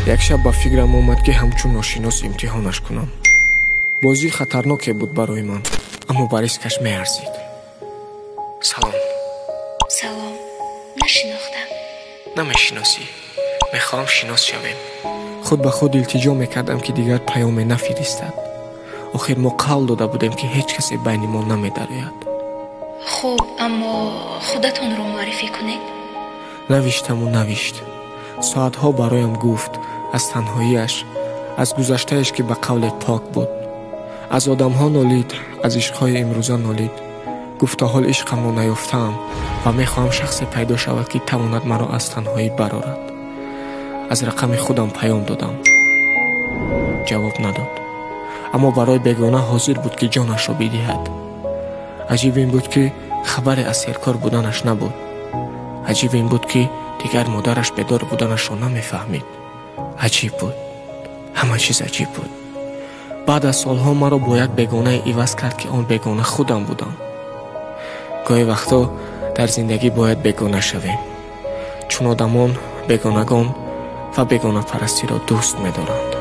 یک شب با فکرم اومد که همچون ناشناس امتحانش کنم. بازی خطرناکی بود برای من، اما با ریسکش میارزید. سلام. سلام. نشناختم. نمیشناسی؟ میخواهم شناس شویم. خود به خود التجا میکردم که دیگر پیام نفرستد. آخر ما قول داده بودیم که هیچ کسی بین ما نمیدراید. خوب، اما خودتون رو معرفی کنید. نوشت. ساعتها برایم گفت از تنهاییش، از گذشتهش که به قول پاک بود. از آدمها نالید، از عشقهای امروزه نالید. گفت تا حال عشقم را نیافتم و میخواهم شخصی پیدا شود که تواند مرا از تنهایی برآورد. از رقم خودم پیام دادم. جواب نداد، اما برای بیگانه حاضر بود که جانش را بدهد. عجیب این بود که خبر از سرکار بودنش نبود. عجیب این بود که دیگر مادرش بیدار بودنش را نمیفهمید. عجیب بود، همه چیز عجیب بود. بعد از سالها مرا با یک بیگانه عوض کرد که آن بیگانه خودم بودم. گاهی وقتا در زندگی باید بیگانه شویم، چون آدمان بیگانگان و بیگانه پرستی را دوست می‌دارند.